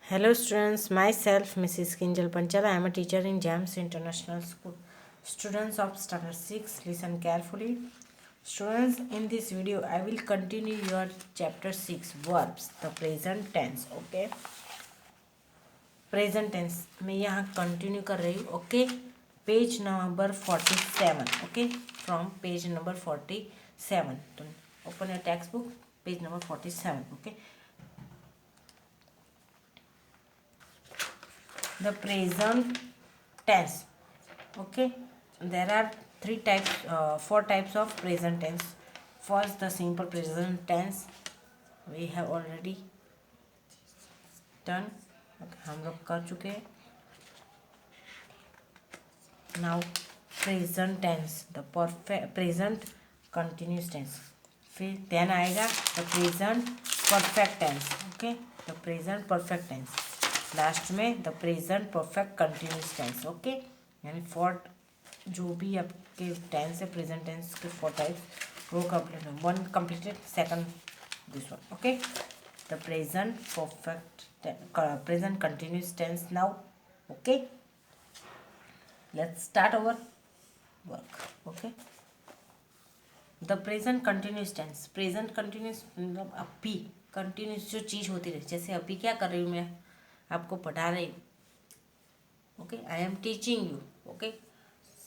Hello students, myself Mrs. Kinjal Panchala. I am a teacher in JAMS International School. Students of Standard 6, listen carefully. Students, in this video I will continue your chapter 6 verbs, the present tense. Okay, present tense मैं यहाँ continue कर रही हूँ. Okay, page number 47. Okay, from page number 47. तो open your text book, page number 47. Okay, the present tense. Okay, there are four types of present tense. First, the simple present tense we have already done. Okay, हम लोग कर चुके हैं. Now present tense, the perfect present continuous tense. फिर then आएगा the present perfect tense. Okay, the present perfect tense. Last में the present perfect continuous tense. Okay, यानी four जो भी आपके टेंस है प्रेजेंट टेंस के फोर टाइप्स वो कंप्लीट है. One completed, second this one. Okay, the present perfect present continuous tense now. Okay, let's start our work. Okay, the present continuous tense. Present continuous मतलब अभी continuous जो चीज़ होती रही. जैसे अभी क्या कर रही हूँ मैं, आपको पढ़ा रही हूँ. Okay, I am teaching you. Okay,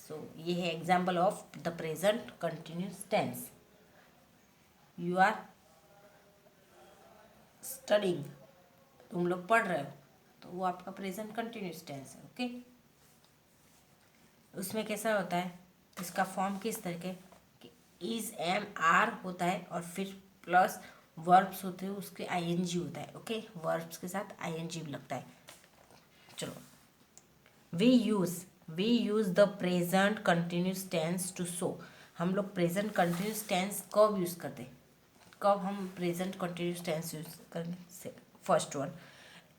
so ये है example of the present continuous tense. You are studying, तुम लोग पढ़ रहे हो, तो वो आपका प्रेजेंट कंटिन्यूस टेंस है. ओके, उसमें कैसा होता है, इसका फॉर्म किस तरह के इज एम आर होता है और फिर प्लस वर्ब्स होते हैं, उसके आईएनजी होता है. ओके, वर्ब्स के साथ आईएनजी भी लगता है. चलो, we use the present continuous tense to show. हम लोग प्रेजेंट कंटिन्यूस टेंस कब यूज़ करते हैं, कब हम प्रेजेंट कंटिन्यूस टेंस यूज़ करेंगे. First one,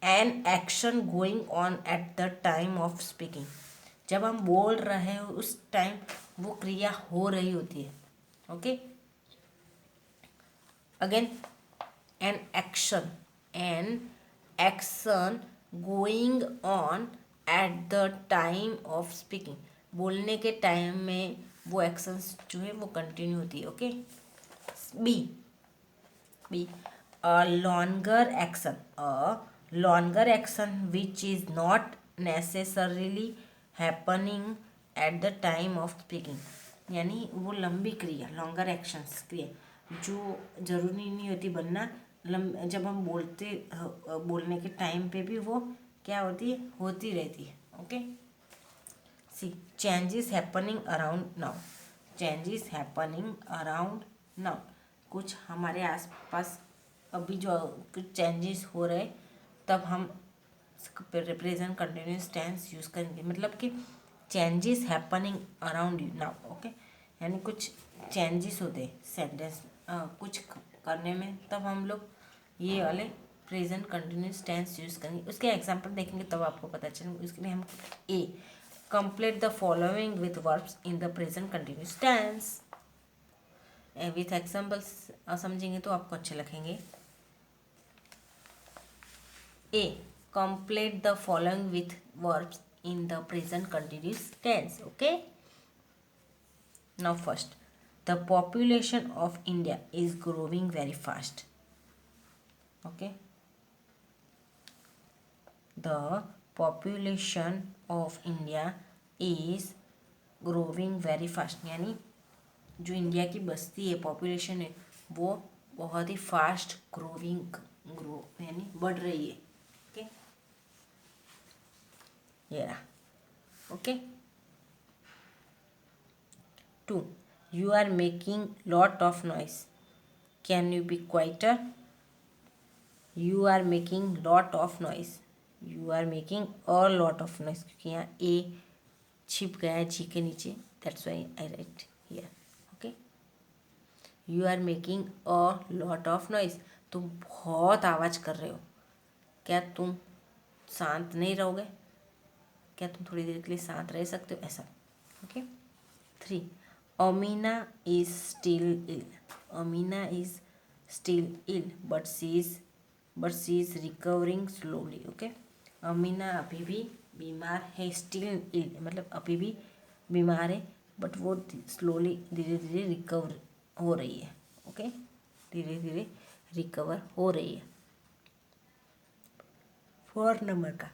an action going on at the time of speaking. जब हम बोल रहे हो उस टाइम वो क्रिया हो रही होती है. Okay, again an action going on at the time of speaking. बोलने के टाइम में वो एक्शंस जो है वो कंटिन्यू होती है. Okay, be a longer action which is not necessarily happening at the time of speaking. यानी वो लंबी क्रिया, लॉन्गर एक्शंस क्रिया जो जरूरी नहीं होती बनना. जब हम बोलने के टाइम पे भी वो क्या होती है, होती रहती है. Okay, C changes happening around now. Changes happening around now, कुछ हमारे आसपास अभी जो कुछ चेंजेस हो रहे, तब हम प्रेजेंट कंटिन्यूस टेंस यूज़ करेंगे. मतलब कि changes happening around you now. Okay, यानी कुछ चेंजेस होते हैं सेंटेंस कुछ करने में, तब हम लोग ये वाले प्रेजेंट कंटिन्यूस टेंस यूज़ करेंगे. उसके एग्जांपल देखेंगे तब आपको पता चलेगा. उसके लिए हम A complete the following with verbs in the present continuous tense. With examples समझेंगे तो आपको अच्छे लगेंगे. ए complete the following with verbs in the present continuous tense. Okay, now first, the population of India is growing very fast. Okay, the population of India is growing very fast. यानी जो India की बस्ती है, population है, वो बहुत ही fast grow यानी बढ़ रही है. Okay, yeah. Okay, 2, you are making lot of noise, can you be quieter. You are making lot of noise, you are making a lot of noise, क्योंकि यहाँ ए छिप गया है जी के नीचे, that's why I write here. Okay, you are making a lot of noise, तुम बहुत आवाज़ कर रहे हो, क्या तुम शांत नहीं रहोगे, क्या तुम थोड़ी देर के लिए शांत रह सकते हो, ऐसा. Okay, 3, Amina is still ill. Amina is still ill but she is but she is recovering slowly. Okay, Amina अभी भी बीमार है, स्टिल इल, मतलब अभी भी बीमार है, बट वो स्लोली, धीरे धीरे रिकवर हो रही है. ओके, धीरे धीरे रिकवर हो रही है. 4 नंबर का,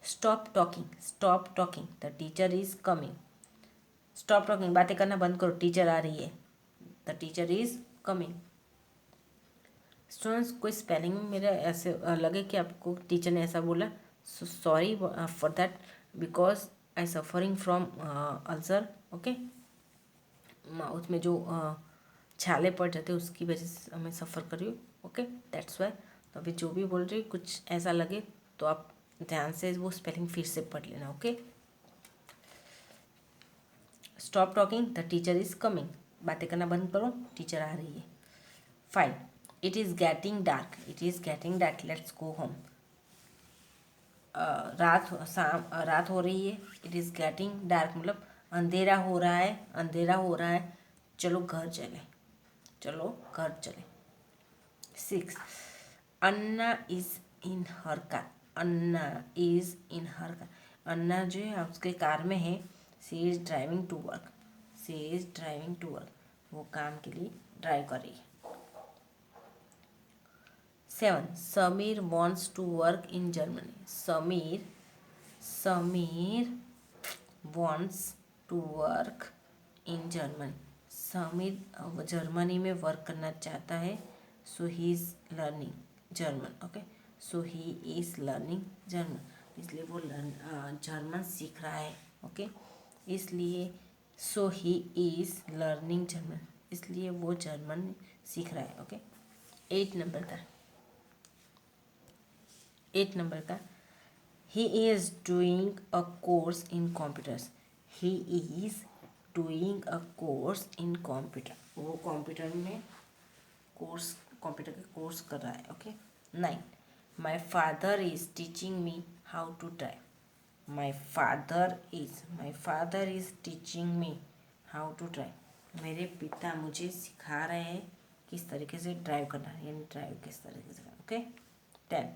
stop talking. Stop talking, the teacher is coming. Stop talking, बातें करना बंद करो, टीचर आ रही है. The teacher is coming. Students, कोई स्पेलिंग में मेरा ऐसे लगे कि आपको टीचर ने ऐसा बोला, so sorry for that, because I suffering from ulcer. Okay, mouth में जो छाले पड़ जाते हैं उसकी वजह से मैं सफ़र कर रही हूँ. Okay, that's why. तो अभी जो भी बोल रही हूँ कुछ ऐसा लगे तो आप ध्यान से वो स्पेलिंग फिर से पढ़ लेना. Okay, stop talking, the teacher is coming. बातें करना बंद करो, टीचर आ रही है. 5, it is getting dark. It is getting dark, let's go home. रात हो रही है. इट इज़ गेटिंग डार्क मतलब अंधेरा हो रहा है, अंधेरा हो रहा है, चलो घर चले, चलो घर चले. 6, Anna is in her car. Anna is in her car. Anna जो है उसके कार में है. She is driving to work. She is driving to work, वो काम के लिए ड्राइव कर रही है. 7, Sameer wants to work in Germany. Sameer wants to work in Germany. Sameer Germany में वर्क करना चाहता है. So he is learning German. Okay, so he is learning German, इसलिए वो जर्मन सीख रहा है. ओके, इसलिए सो ही इज़ लर्निंग जर्मन, इसलिए वो जर्मन सीख रहा है. ओके, 8 नंबर का, 8 नंबर का, he is doing a course in computers. He is doing a course in computer, वो कंप्यूटर में कंप्यूटर का कोर्स कर रहा है. Okay. 9, my father is teaching me how to drive. My father is teaching me how to drive. मेरे पिता मुझे सिखा रहे हैं किस तरीके से ड्राइव करना है, यानी ड्राइव किस तरीके से. Okay. 10,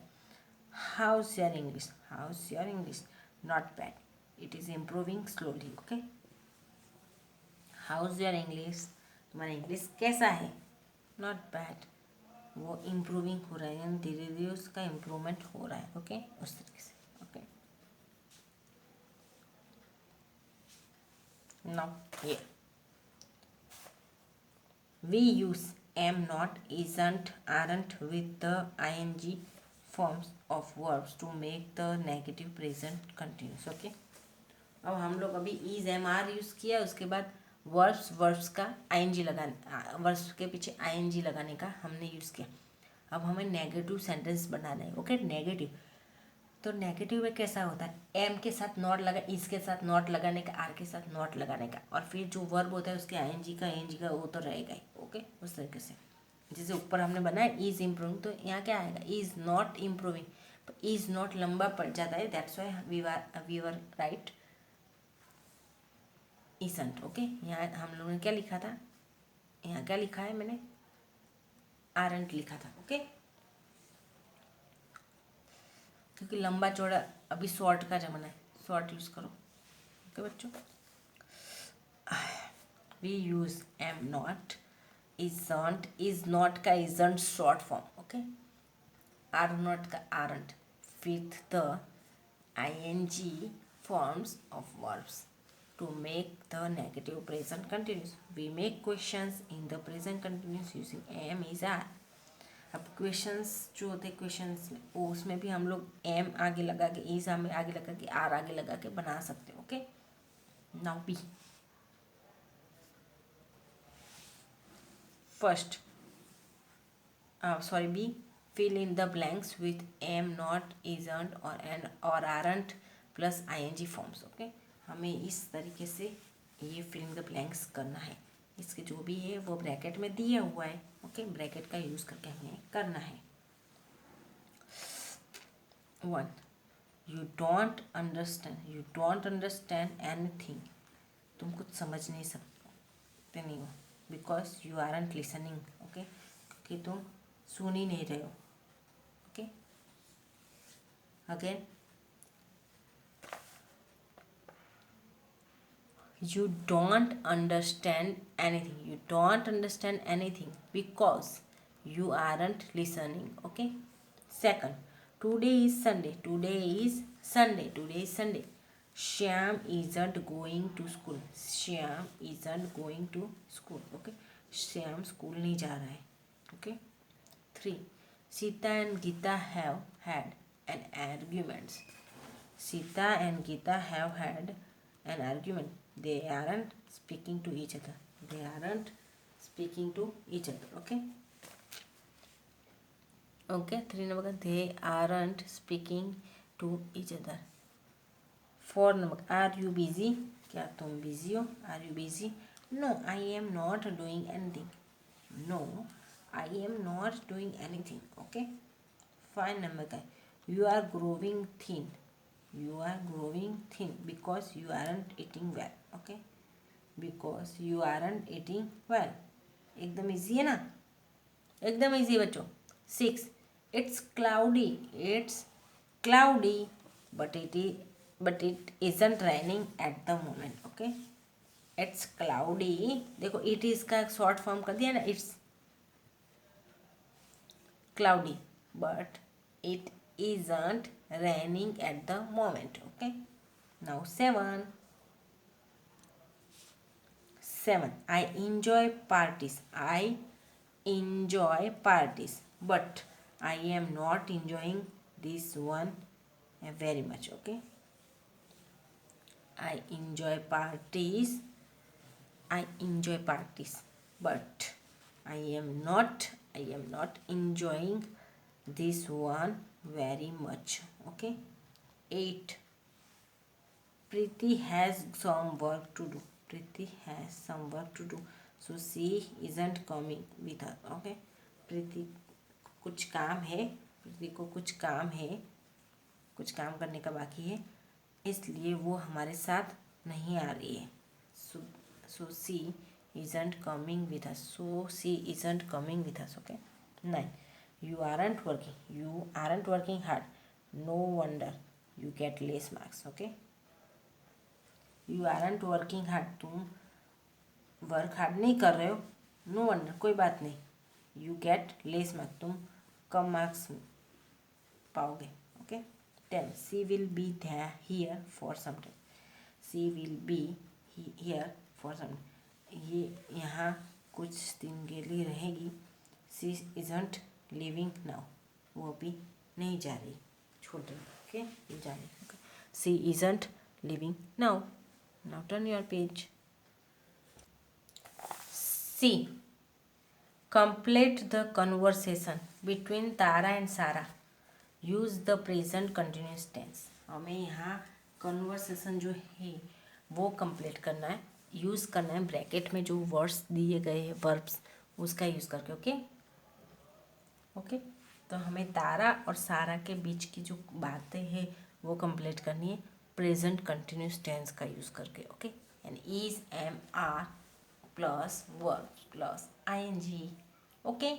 house your English. House your English, not bad, it is improving slowly. Okay, house your English, तुम्हारा इंग्लिश कैसा है. नॉट बैड, वो इम्प्रूविंग हो रहा है, यानी धीरे धीरे उसका इम्प्रूवमेंट हो रहा है. ओके, उस तरीके से. Okay, now here we use am not, isn't, aren't with the ing forms of verbs to make the negative present continuous. Okay, अब हम लोग अभी इज एम आर यूज़ किया, उसके बाद वर्ब्स का आईएनजी लगाने, वर्ब्स के पीछे आईएनजी लगाने का हमने यूज़ किया. अब हमें नेगेटिव सेंटेंस बनाना है. ओके, नेगेटिव, तो नेगेटिव में कैसा होता है, एम के साथ नॉट लगा, इस के साथ नॉट लगाने का, आर के साथ नॉट लगाने का, और फिर जो वर्ब होता है उसके आईएनजी का वो तो रहेगा ही. ओके, उस तरीके से जैसे ऊपर हमने बनाया इज इम्प्रूविंग, तो यहाँ क्या आएगा, is not improving. Is not लंबा पड़ जाता है, that's why we were write isn't. Okay, यहाँ हम लोगों ने क्या लिखा था, यहाँ क्या लिखा है मैंने, आरंट लिखा था. ओके, क्योंकि लंबा चौड़ा अभी शॉर्ट का जमाना है, शॉर्ट यूज़ करो. ओके बच्चों, we use am not, isn't, is not का isn't short form. Okay, are not का aren't with the ing forms of verbs to make the negative present continuous. We make questions in the present continuous using am, is, are. अब questions जो होते हैं questions में, वो उसमें भी हम लोग एम आगे लगा के, इज आगे लगा के, आर आगे लगा के बना सकते हैं. Okay, now B. First, sorry, B, fill in the blanks with am, not, isn't और and or aren't plus ing forms. Okay, हमें इस तरीके से ये fill in the blanks करना है. इसके जो भी है वो ब्रैकेट में दिया हुआ है. ओके, ब्रैकेट का यूज़ करके हमें करना है. 1, you don't understand anything. तुम कुछ समझ नहीं सकते नहीं हो, because you aren't listening. Okay, क्योंकि तुम सुन ही नहीं रहे हो. Okay, again, you don't understand anything. You don't understand anything because you aren't listening. Okay. Second, today is Sunday. Today is Sunday. Today is Sunday. Shyam isn't going to school. Shyam isn't going to school. Okay. Shyam school नहीं जा रहा है. Okay. 3. Sita and Geeta have had an argument. Sita and Geeta have had an argument. They aren't speaking to each other. They aren't speaking to each other. Okay. Okay. 3 number. They aren't speaking to each other. 4 number. Are you busy? क्या तुम busy हो? Are you busy? No, I am not doing anything. No, I am not doing anything. Okay. 5 number का you are growing thin. You are growing thin because you aren't eating well. Okay. Because you aren't eating well. एकदम easy है ना, एकदम easy बच्चों. 6. It's cloudy. It's cloudy, but it isn't raining at the moment. Okay. It's cloudy. देखो it is का short form कर दिया ना, it's cloudy, but it isn't raining at the moment. Okay. Now 7. I enjoy parties. I enjoy parties, but I am not enjoying this one very much. Okay. I enjoy parties. I enjoy parties, but I am not enjoying this one very much. Okay. 8. Preeti has some work to do. Preeti has some work to do, so she isn't coming with her. Okay. प्रीति कुछ काम है, प्रीति को कुछ काम है, कुछ काम करने का बाकी है, इसलिए वो हमारे साथ नहीं आ रही है. So she isn't coming with us. So she isn't coming with us. Okay. 9. You aren't working hard. No wonder you get less marks. Okay. You aren't working hard. तुम वर्क हार्ड नहीं कर रहे हो. नो वंडर, कोई बात नहीं. You get less marks, तुम कम मार्क्स पाओगे. Okay. 10. She will be here for some time. She will be here for some time. ये यहाँ कुछ दिन के लिए रहेगी. She isn't living now. वो अभी नहीं जा रही, छोड़ रही. ओके. ये जा रही. Okay. She isn't living now. Now turn your page. C. Complete the conversation between Tara and Sarah. Use the present continuous tense. हमें यहाँ conversation जो है वो complete करना है, यूज़ करना है ब्रैकेट में जो वर्ड्स दिए गए हैं, वर्ब्स, उसका यूज़ करके. ओके. ओके. तो हमें तारा और सारा के बीच की जो बातें हैं वो कंप्लीट करनी है प्रेजेंट कंटिन्यूस टेंस का यूज़ करके. Okay. And is, am, are plus verb plus ING. Okay.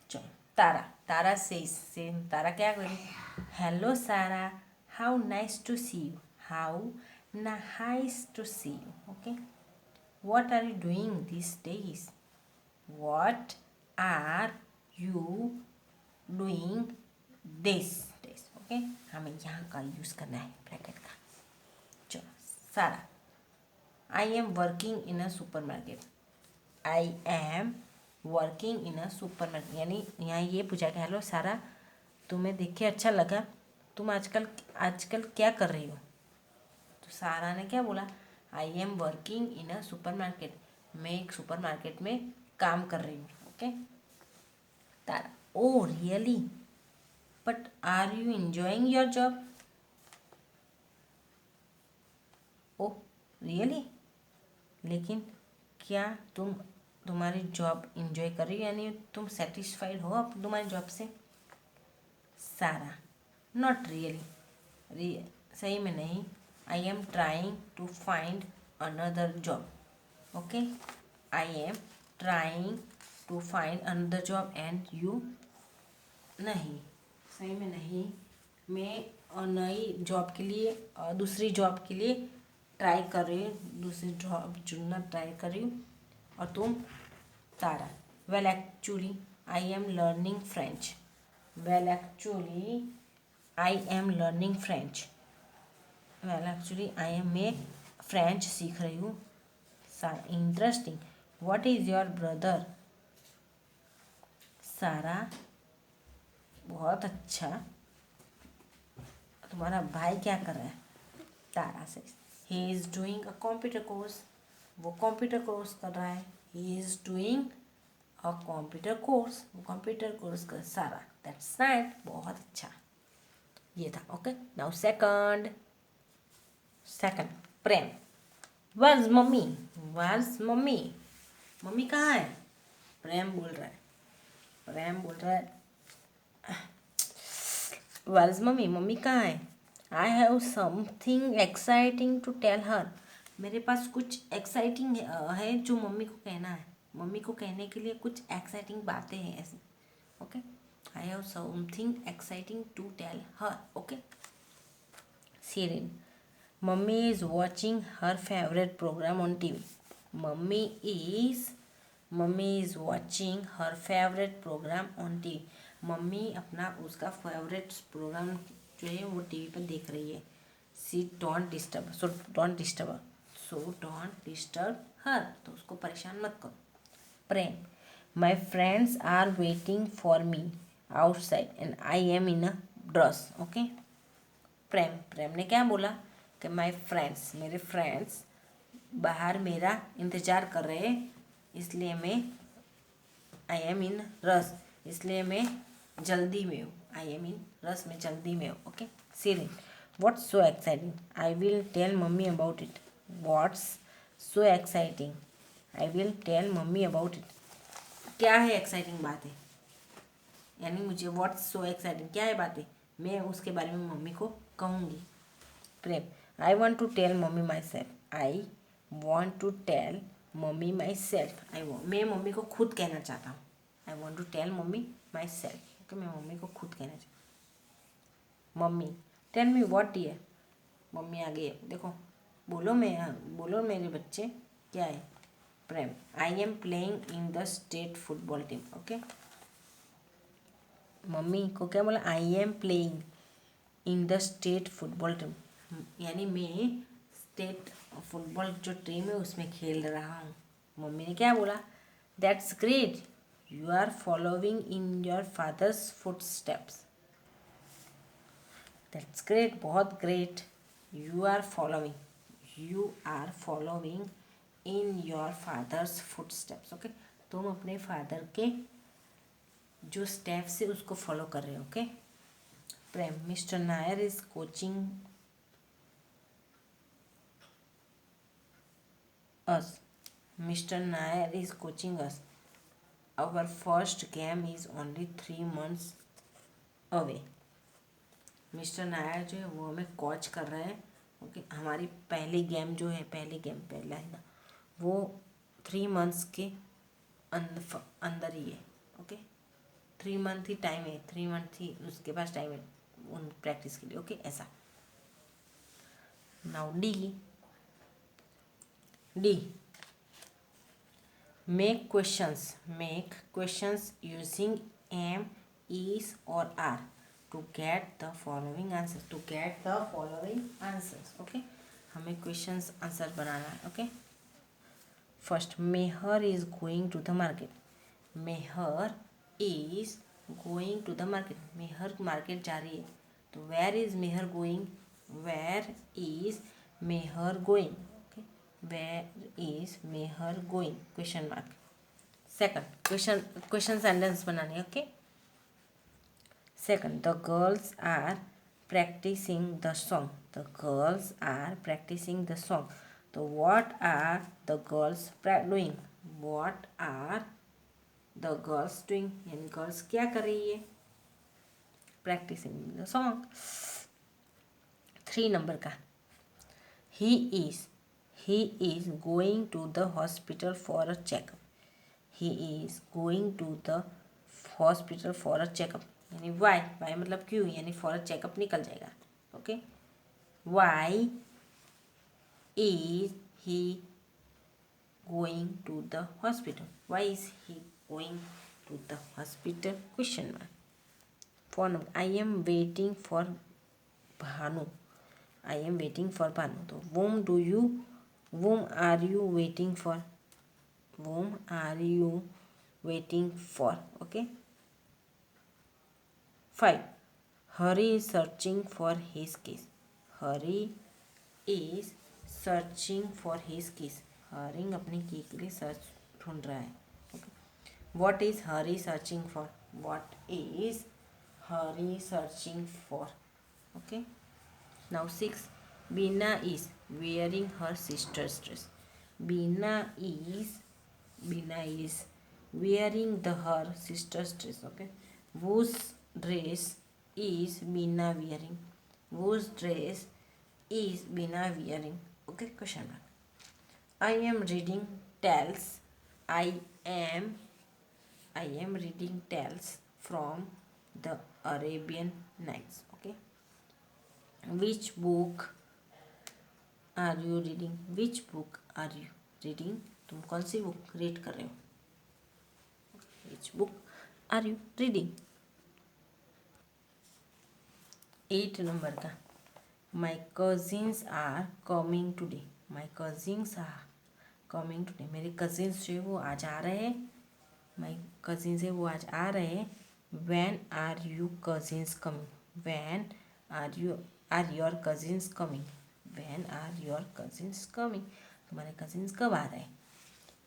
चलो. तारा से तारा क्या करें? Hello Sara, how nice to see you. How nice to see you. Okay. What are you doing this days. What are you doing this days. Okay. हमें यहाँ का use करना है bracket का. चलो. सारा, आई am working in a super market. I am working in a super market, यानी यहाँ ये पूछा कि हेलो सारा, तुम्हें देख के अच्छा लगा, तुम आजकल क्या कर रही हो. तो सारा ने क्या बोला? I am working in a supermarket. मैं एक सुपर मार्केट में काम कर रही हूँ. Okay. Tara, oh really, but are you enjoying your job. Oh really, लेकिन क्या तुम तुम्हारी जॉब इंजॉय कर रही हो, यानी तुम सेटिस्फाइड हो अब तुम्हारी जॉब से. सारा, नॉट रियली, सही में नहीं. I am trying to find another job. Okay. I am trying to find another job and you. नहीं, सही में नहीं, मैं नई जॉब के लिए दूसरी जॉब के लिए ट्राई कर रही हूँ, दूसरी जॉब चुनना ट्राई कर रही हूँ। और तुम? Tara, well actually I am learning French. Well actually I am learning French. Well actually I am मैं फ्रेंच सीख रही हूँ। Sara, interesting, what is your brother? Sara, बहुत अच्छा, तुम्हारा भाई क्या कर रहा है? तारा से, he is doing a computer course. वो कंप्यूटर कोर्स कर रहा है। He is doing a computer course, वो कंप्यूटर कोर्स कर। सारा, दैट्स राइट, बहुत अच्छा। ये था। Okay, now second. Prem, where's mummy? Where's mummy? Mummy कहाँ है? प्रेम बोल रहा है। प्रेम बोल रहा है, वर्स मम्मी? मम्मी कहाँ है? I have something exciting to tell her. मेरे पास कुछ एक्साइटिंग है जो मम्मी को कहना है। मम्मी को कहने के लिए कुछ एक्साइटिंग बातें हैं ऐसी। Okay, I have something exciting to tell her. Okay, serial, mummy is watching her favourite programme on TV. Mummy is watching her favourite programme on TV. Mummy अपना उसका फेवरेट प्रोग्राम जो है वो टीवी पर देख रही है। She don't disturb, so don't disturb, her, तो उसको परेशान मत करो। Prem, my friends are waiting for me outside and I am in a dress. Okay, Prem ने क्या बोला कि माई फ्रेंड्स, मेरे फ्रेंड्स बाहर मेरा इंतज़ार कर रहे हैं, इसलिए मैं आई एम इन रस, इसलिए मैं जल्दी में हूँ। आई एम इन रस में जल्दी में हूँ। Okay, serial, what's so exciting? I will tell mummy about it. What's so exciting? I will tell mummy about it. क्या है एक्साइटिंग बात है? यानी मुझे व्हाट्स सो एक्साइटिंग क्या है बातें, मैं उसके बारे में मम्मी को कहूँगी। Prem, I want to tell mummy myself. I want to tell mummy myself. मैं मम्मी को खुद कहना चाहता हूँ। I want to tell mummy myself. Okay, मैं मम्मी को खुद कहना चाहता हूँ। Mummy, tell me what dear? Mummy आ गई है, देखो, बोलो मेरे बच्चे, क्या है? Prem, I am playing in the state football team. Okay, mummy को क्या बोला? I am playing in the state football team, यानी मैं स्टेट फुटबॉल जो टीम है उसमें खेल रहा हूँ। मम्मी ने क्या बोला? That's great, you are following in your father's footsteps. That's great, बहुत great. You are following in your father's footsteps. Okay, तुम अपने फादर के जो स्टेप्स है उसको फॉलो कर रहे हो। Okay, Prem, mister Nair is coaching us. Mr. Nair is coaching us. Our first game is only 3 months away. Mister Nair जो है वो हमें कोच कर रहे हैं। ओके, हमारी पहला है ना, वो 3 मंथ्स के अंदर ही है। ओके, 3 मंथ ही टाइम है, 3 मंथ ही उसके पास टाइम है उन प्रैक्टिस के लिए। ओके, ऐसा। Now D, make questions using am, is or are to get the following answers. Okay, हमें questions आंसर बनाना है। Okay, first, Meher is going to the market. Meher is going to the market, Meher market जा रही है, तो where is Meher going? Where is Meher going? Where is Meher going? Question mark. Second, question sentence बनाने। Okay, second, the girls are practising the song. The girls are practising the song, तो what are the girls doing? What are the girls doing, यानी girls क्या कर रही है? Practising the song. 3 number का, he is going to the hospital for a checkup. He is going to the hospital for a checkup, यानी why, why मतलब क्यों, यानी फॉर चेकअप निकल जाएगा. Okay, why is he going to the hospital, why is he going to the hospital, question mark. Phone number, I am waiting for Bhanu, I am waiting for Bhanu. तो whom are you waiting for, whom are you waiting for? Okay. 5. Hari is searching for his keys. Hari is searching for his keys. Hari अपनी की के लिए search ढूंढ रहा है. Okay. What is Hari searching for? What is Hari searching for? Okay. Now 6. Bina is wearing her sister's dress. Bina is wearing her sister's dress. Okay, whose dress is Bina wearing? Whose dress is Bina wearing? Okay, question mark. I am reading tales. I am reading tales from the Arabian Nights. Okay, which book are you reading? Which book are you reading? तुम कौन सी book read कर रहे हो? Which book are you reading? 8 number का, My cousins are coming today. My cousins are coming today. मेरे cousins जो है वो आज आ रहे हैं. My cousins है वो आज आ रहे हैं. When are you cousins coming? When are your cousins coming? When are your cousins coming? तुम्हारे cousins कब आ रहे हैं?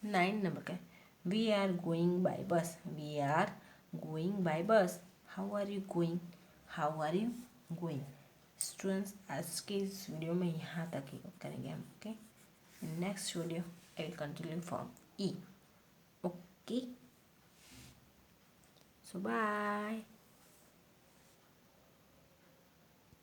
9 नंबर का, We are going by bus. We are going by bus. How are you going? How are you going? Students, आज के इस video में यहाँ तक ही करेंगे हम. Okay, next video I will continue from E. Okay, so bye.